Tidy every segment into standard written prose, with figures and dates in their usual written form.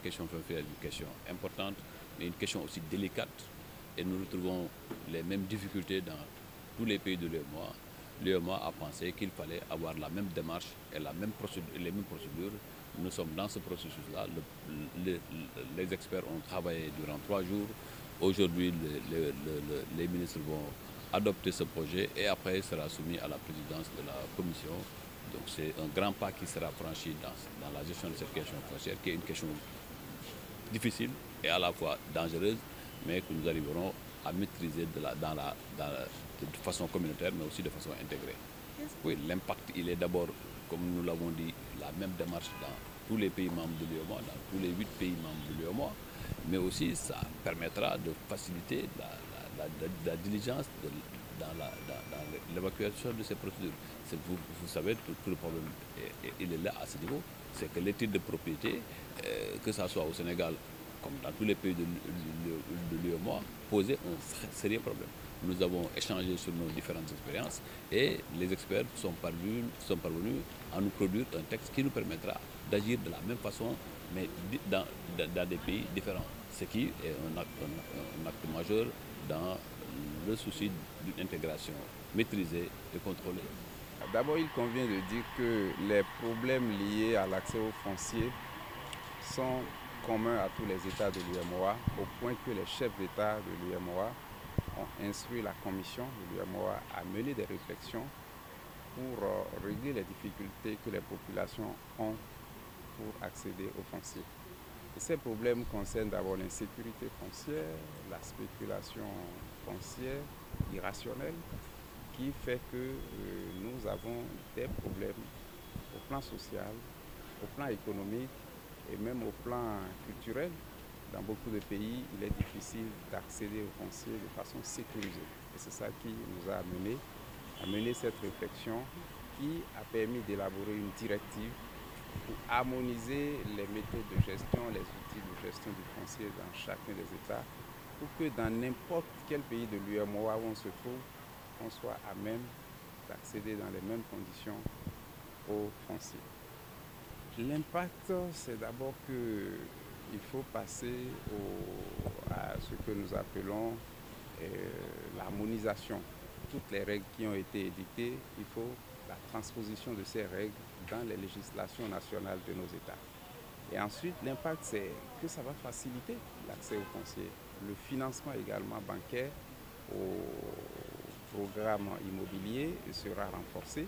question foncière est une question importante, mais une question aussi délicate. Et nous retrouvons les mêmes difficultés dans tous les pays de l'UEMOA. L'UEMOA a pensé qu'il fallait avoir la même démarche et les mêmes procédures. Nous sommes dans ce processus-là. Les experts ont travaillé durant 3 jours. Aujourd'hui, les ministres vont adopter ce projet et après il sera soumis à la présidence de la commission. Donc c'est un grand pas qui sera franchi dans la gestion de cette question foncière, qui est une question difficile et à la fois dangereuse, mais que nous arriverons à maîtriser de façon communautaire, mais aussi de façon intégrée. Oui, l'impact, il est d'abord, comme nous l'avons dit, la même démarche dans tous les pays membres de l'UEMOA, dans tous les 8 pays membres de l'UEMOA, mais aussi ça permettra de faciliter la diligence dans l'évacuation de ces procédures. Vous savez, tout le problème, il est là à ce niveau, c'est que les titres de propriété, que ce soit au Sénégal, comme dans tous les pays de l'UEMOA, posaient un sérieux problème. Nous avons échangé sur nos différentes expériences et les experts sont parvenus à nous produire un texte qui nous permettra d'agir de la même façon, mais dans des pays différents. Ce qui est un acte majeur dans le souci d'une intégration maîtrisée et contrôlée. D'abord, il convient de dire que les problèmes liés à l'accès aux fonciers sont communs à tous les États de l'UEMOA, au point que les chefs d'État de l'UEMOA ont instruit la commission de l'UEMOA à mener des réflexions pour régler les difficultés que les populations ont pour accéder aux fonciers. Et ces problèmes concernent d'abord l'insécurité foncière, la spéculation foncière irrationnelle, qui fait que nous avons des problèmes au plan social, au plan économique et même au plan culturel. Dans beaucoup de pays, il est difficile d'accéder aux fonciers de façon sécurisée. Et c'est ça qui nous a amené à mener cette réflexion qui a permis d'élaborer une directive pour harmoniser les méthodes de gestion, les outils de gestion du foncier dans chacun des États, pour que dans n'importe quel pays de l'UEMOA où on se trouve, on soit à même d'accéder dans les mêmes conditions aux fonciers. L'impact, c'est d'abord qu'il faut passer à ce que nous appelons l'harmonisation. Toutes les règles qui ont été édictées, il faut la transposition de ces règles dans les législations nationales de nos États. Et ensuite, l'impact, c'est que ça va faciliter l'accès aux fonciers. Le financement également bancaire au programme immobilier sera renforcé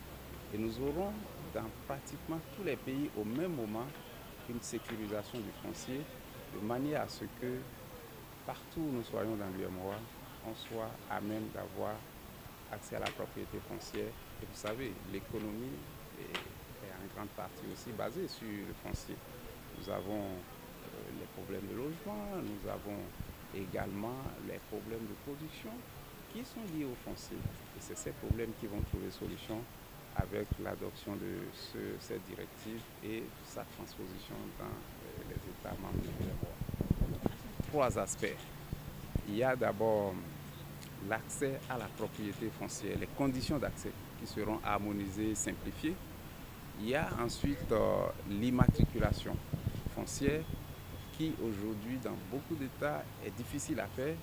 et nous aurons dans pratiquement tous les pays au même moment une sécurisation du foncier de manière à ce que partout où nous soyons dans l'UEMOA, on soit à même d'avoir accès à la propriété foncière. Et vous savez, l'économie est en grande partie aussi basée sur le foncier. Nous avons les problèmes de logement, nous avons également les problèmes de production qui sont liés au foncier. Et c'est ces problèmes qui vont trouver solution avec l'adoption de cette directive et sa transposition dans les États membres de l'UEMOA. 3 aspects. Il y a d'abord l'accès à la propriété foncière, les conditions d'accès qui seront harmonisées et simplifiées. Il y a ensuite l'immatriculation foncière qui aujourd'hui dans beaucoup d'États est difficile à faire.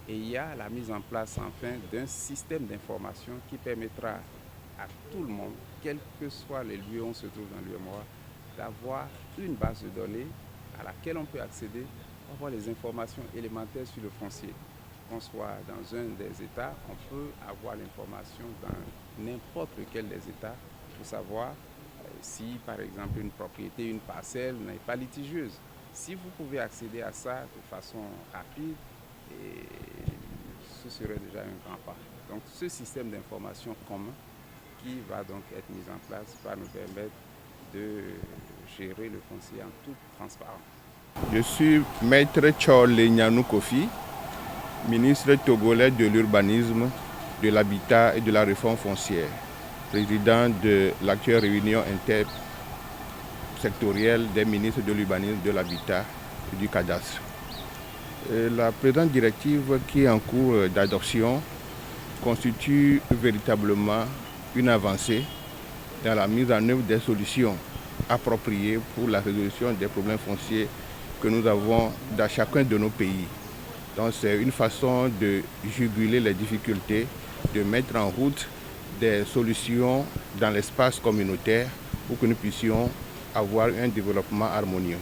Et il y a la mise en place enfin d'un système d'information qui permettra à tout le monde, quels que soient les lieux où on se trouve dans l'UEMOA, d'avoir une base de données à laquelle on peut accéder pour avoir les informations élémentaires sur le foncier. Qu'on soit dans un des États, on peut avoir l'information dans n'importe lequel des États pour savoir si, par exemple, une propriété, une parcelle n'est pas litigieuse. Si vous pouvez accéder à ça de façon rapide, ce serait déjà un grand pas. Donc, ce système d'information commun qui va donc être mis en place va nous permettre de gérer le foncier en toute transparence. Je suis Maître Tchole Nyanou Kofi, ministre togolais de l'urbanisme, de l'habitat et de la réforme foncière, président de l'actuelle réunion intersectorielle des ministres de l'urbanisme, de l'habitat et du cadastre. La présente directive qui est en cours d'adoption constitue véritablement une avancée dans la mise en œuvre des solutions appropriées pour la résolution des problèmes fonciers que nous avons dans chacun de nos pays. Donc c'est une façon de juguler les difficultés, de mettre en route des solutions dans l'espace communautaire pour que nous puissions avoir un développement harmonieux.